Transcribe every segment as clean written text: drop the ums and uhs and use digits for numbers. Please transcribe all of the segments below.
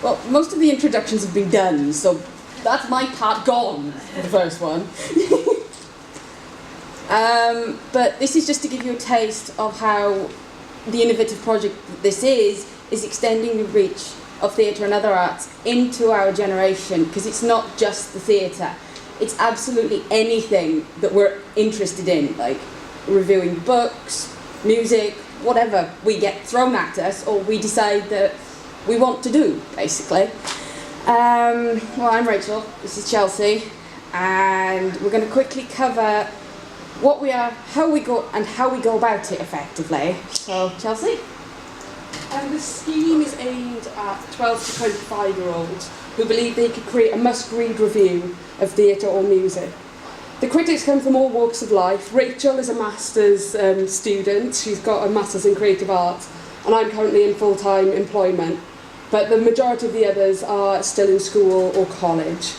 Well, most of the introductions have been done, so that's my part gone for the first one. But this is just to give you a taste of how the innovative project that this is extending the reach of theatre and other arts into our generation, because it's not just the theatre. It's absolutely anything that we're interested in, like reviewing books, music, whatever we get thrown at us or we decide that we want to do, basically. Well, I'm Rachel, this is Chelsea, and we're going to quickly cover what we are, how we go about it effectively. So, Chelsea? The scheme is aimed at 12 to 25-year-olds who believe they could create a must-read review of theatre or music. The critics come from all walks of life. Rachel is a master's student. She's got a master's in creative arts, and I'm currently in full-time employment. But the majority of the others are still in school or college.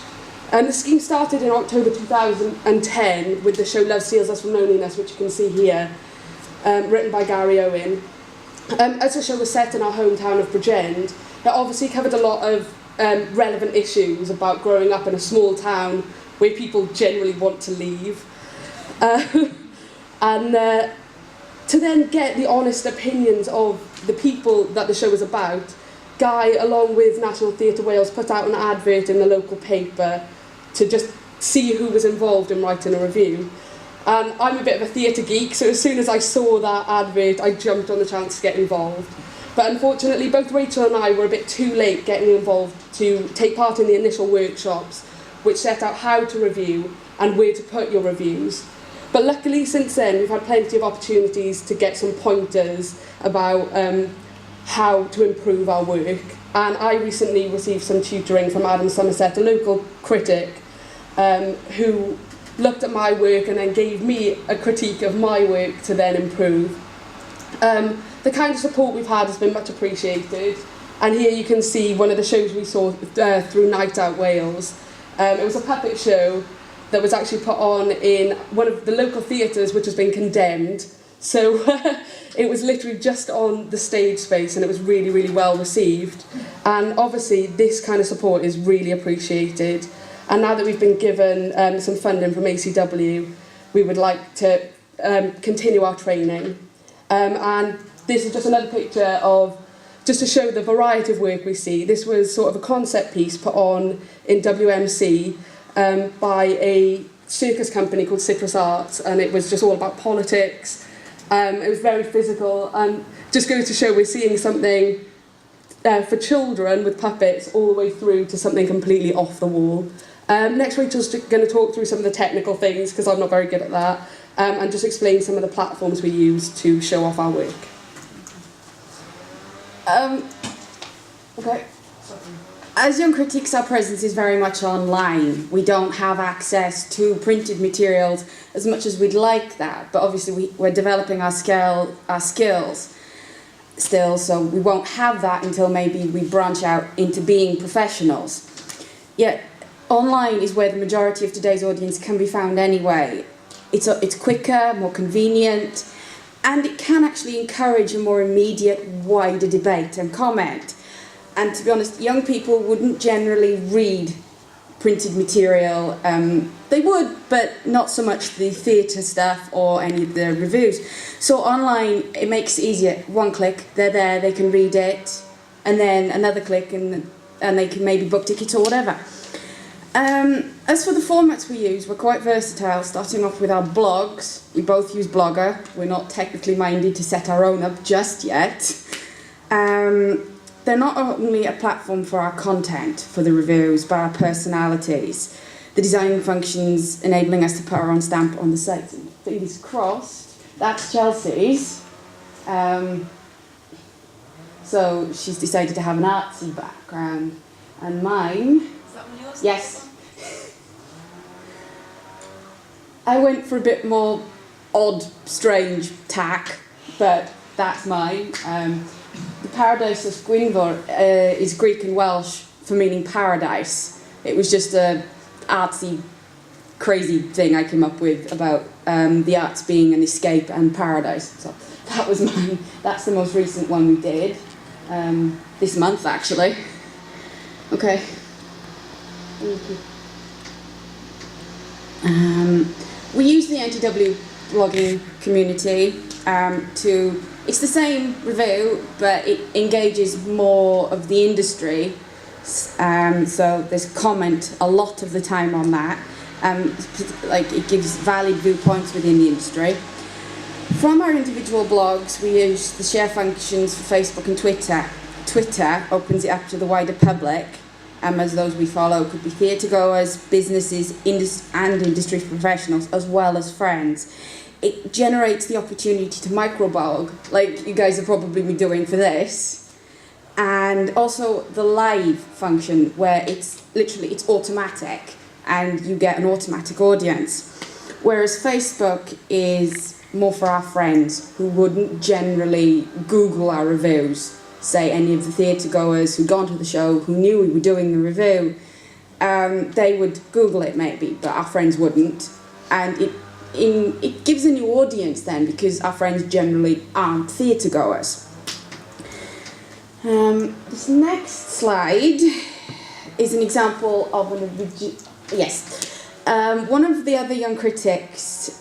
And the scheme started in October 2010 with the show Love Steals Us From Loneliness, which you can see here, written by Gary Owen. As the show was set in our hometown of Bridgend, it obviously covered a lot of relevant issues about growing up in a small town where people generally want to leave. And to then get the honest opinions of the people that the show was about, Guy, along with National Theatre Wales, put out an advert in the local paper to just see who was involved in writing a review. And I'm a bit of a theatre geek, so as soon as I saw that advert, I jumped on the chance to get involved. But unfortunately, both Rachel and I were a bit too late getting involved to take part in the initial workshops, which set out how to review and where to put your reviews. But luckily, since then, we've had plenty of opportunities to get some pointers about how to improve our work. And I recently received some tutoring from Adam Somerset, a local critic, who looked at my work and then gave me a critique of my work to then improve. The kind of support we've had has been much appreciated, and here you can see one of the shows we saw through Night Out Wales. It was a puppet show that was actually put on in one of the local theatres which has been condemned, so it was literally just on the stage space, and it was really, really well received. And obviously this kind of support is really appreciated. And now that we've been given some funding from ACW, we would like to continue our training. And this is just another picture of, just to show the variety of work we see. This was sort of a concept piece put on in WMC by a circus company called Citrus Arts, and it was just all about politics. It was very physical, and just goes to show we're seeing something for children with puppets all the way through to something completely off the wall. Next, Rachel's going to talk through some of the technical things, because I'm not very good at that, and just explain some of the platforms we use to show off our work. Okay. As young critics, our presence is very much online. We don't have access to printed materials as much as we'd like that, but obviously we're developing our skills still, so we won't have that until maybe we branch out into being professionals. Yet, online is where the majority of today's audience can be found anyway. It's quicker, more convenient, and it can actually encourage a more immediate, wider debate and comment. And to be honest, young people wouldn't generally read printed material. They would, but not so much the theatre stuff or any of the reviews. So online, it makes it easier. One click, they're there, they can read it, and then another click, and they can maybe book tickets or whatever. As for the formats we use, we're quite versatile, starting off with our blogs. We both use Blogger. We're not technically minded to set our own up just yet. They're not only a platform for our content, for the reviews, but our personalities. The design functions enabling us to put our own stamp on the site. Fingers crossed. That's Chelsea's. So she's decided to have an artsy background. And mine... Is that one yours? Yes. I went for a bit more odd, strange tack, but that's mine. The Paradise of Gwynfor is Greek and Welsh for meaning paradise. It was just a artsy, crazy thing I came up with about the arts being an escape and paradise. So that was mine. That's the most recent one we did, this month actually. Okay. We use the NTW blogging community it's the same review, but it engages more of the industry. So there's comment a lot of the time on that. Like it gives valid viewpoints within the industry. From our individual blogs, we use the share functions for Facebook and Twitter. Twitter opens it up to the wider public, as those we follow could be theatre goers, businesses, and industry professionals, as well as friends. It generates the opportunity to microblog, like you guys have probably been doing for this, and also the live function, where it's automatic, and you get an automatic audience. Whereas Facebook is more for our friends who wouldn't generally Google our reviews. Say any of the theatre goers who'd gone to the show, who knew we were doing the review, they would Google it maybe, but our friends wouldn't. And it gives a new audience then, because our friends generally aren't theatre goers. This next slide is an example of one of the... one of the other young critics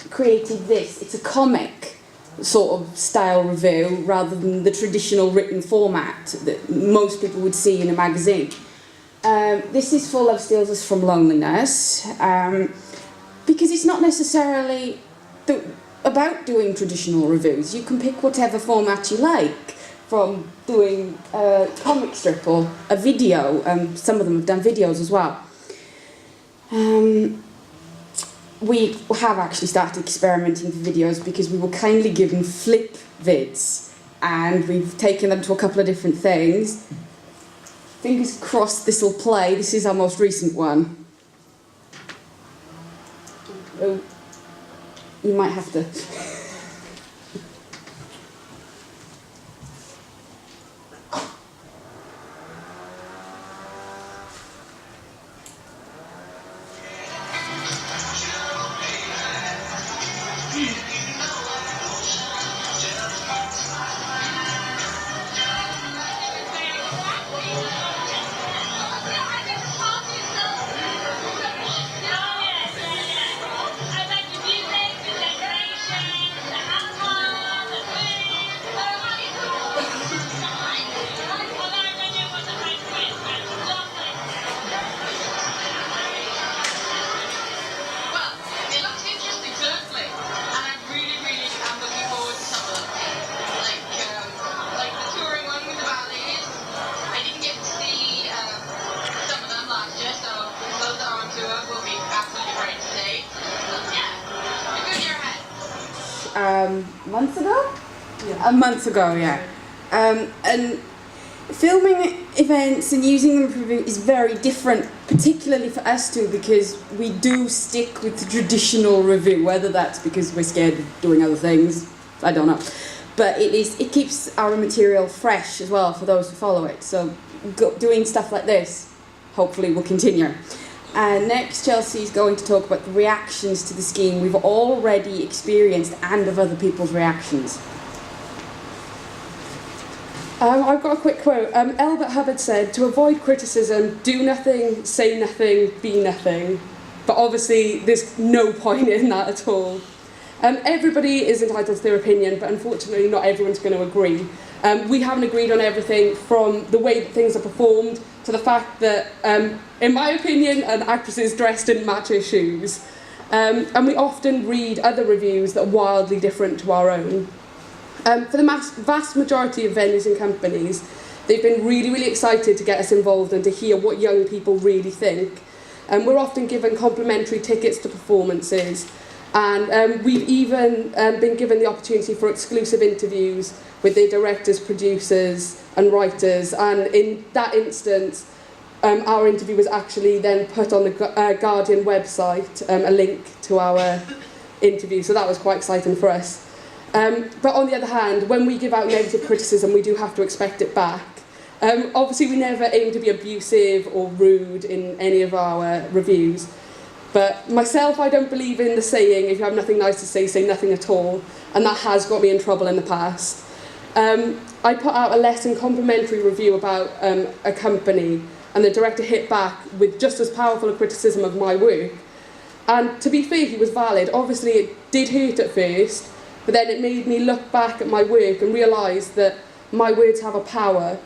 created this. It's a comic sort of style review rather than the traditional written format that most people would see in a magazine. This is for Love Steals Us from Loneliness, because it's not necessarily about doing traditional reviews. You can pick whatever format you like, from doing a comic strip or a video. Some of them have done videos as well. We have actually started experimenting with videos because we were kindly given flip vids, and we've taken them to a couple of different things. Fingers crossed this will play. This is our most recent one. Oh, you might have to... month ago? Yeah. A month ago, yeah. And filming events and using them for review is very different, particularly for us two, because we do stick with the traditional review, whether that's because we're scared of doing other things, I don't know. But it keeps our material fresh as well for those who follow it. So doing stuff like this, hopefully, will continue. And next, Chelsey is going to talk about the reactions to the scheme we've already experienced and of other people's reactions. I've got a quick quote. Elbert Hubbard said, "To avoid criticism, do nothing, say nothing, be nothing." But obviously, there's no point in that at all. Everybody is entitled to their opinion, but unfortunately, not everyone's going to agree. We haven't agreed on everything, from the way that things are performed to the fact that, in my opinion, an actress is dressed in match her shoes. And we often read other reviews that are wildly different to our own. For the vast majority of venues and companies, they've been really, really excited to get us involved and to hear what young people really think. We're often given complimentary tickets to performances, and we've even been given the opportunity for exclusive interviews with the directors, producers and writers, and in that instance our interview was actually then put on the Guardian website, a link to our interview, so that was quite exciting for us. But on the other hand, when we give out negative criticism, we do have to expect it back. Obviously we never aim to be abusive or rude in any of our reviews, but myself, I don't believe in the saying, if you have nothing nice to say, say nothing at all, and that has got me in trouble in the past. I put out a less than complimentary review about a company, and the director hit back with just as powerful a criticism of my work. And to be fair, he was valid. Obviously, it did hurt at first, but then it made me look back at my work and realise that my words have a power.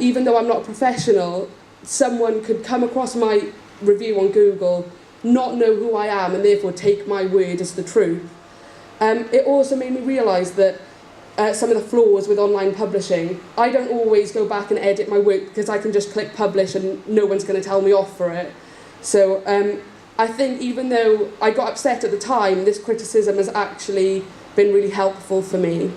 Even though I'm not a professional, someone could come across my review on Google, not know who I am, and therefore take my word as the truth. It also made me realise that some of the flaws with online publishing. I don't always go back and edit my work because I can just click publish and no one's going to tell me off for it. So I think even though I got upset at the time, this criticism has actually been really helpful for me.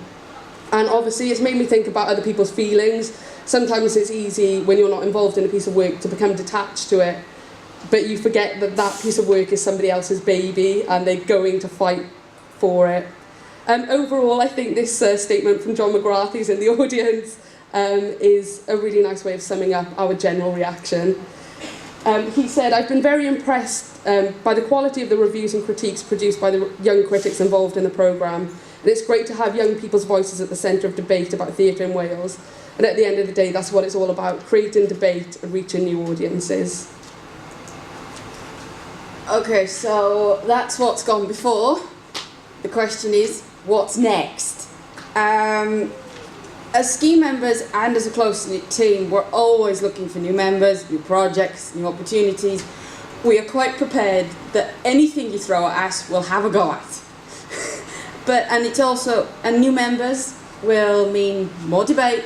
And obviously it's made me think about other people's feelings. Sometimes it's easy when you're not involved in a piece of work to become detached to it, but you forget that that piece of work is somebody else's baby and they're going to fight for it. Overall, I think this statement from John McGrath, who's in the audience, is a really nice way of summing up our general reaction. He said, "I've been very impressed by the quality of the reviews and critiques produced by the young critics involved in the programme, and it's great to have young people's voices at the centre of debate about theatre in Wales. And at the end of the day, that's what it's all about, creating debate and reaching new audiences." Okay, so that's what's gone before. The question is, what's next? As scheme members and as a close-knit team, we're always looking for new members, new projects, new opportunities. We are quite prepared that anything you throw at us, we'll have a go at. And new members will mean more debate,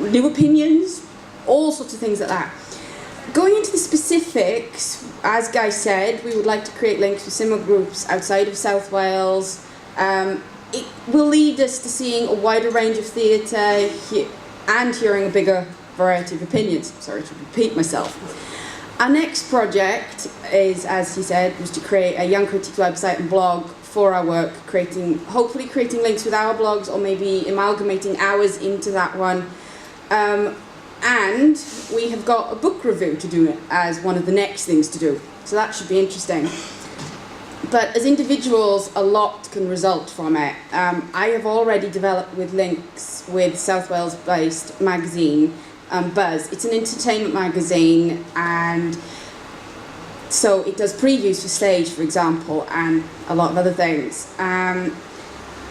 new opinions, all sorts of things like that. Going into the specifics, as Guy said, we would like to create links with similar groups outside of South Wales. It will lead us to seeing a wider range of theatre and hearing a bigger variety of opinions. Sorry to repeat myself. Our next project is, as he said, was to create a Young Critics website and blog for our work, hopefully creating links with our blogs or maybe amalgamating ours into that one. And we have got a book review to do as one of the next things to do. So that should be interesting. But as individuals, a lot can result from it. I have already developed with links with South Wales-based magazine, Buzz. It's an entertainment magazine, and so it does previews for stage, for example, and a lot of other things.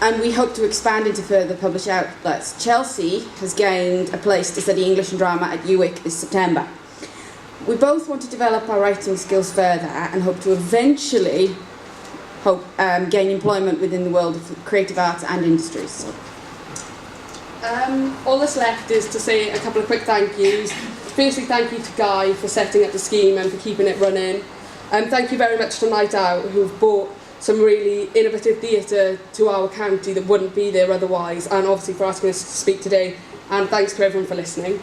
And we hope to expand into further published outlets. Chelsey has gained a place to study English and drama at UWIC this September. We both want to develop our writing skills further and hope to eventually gain employment within the world of creative arts and industries. All that's left is to say a couple of quick thank yous. Firstly, thank you to Guy for setting up the scheme and for keeping it running. Thank you very much to Night Out, who've brought some really innovative theatre to our county that wouldn't be there otherwise, and obviously for asking us to speak today. And thanks to everyone for listening.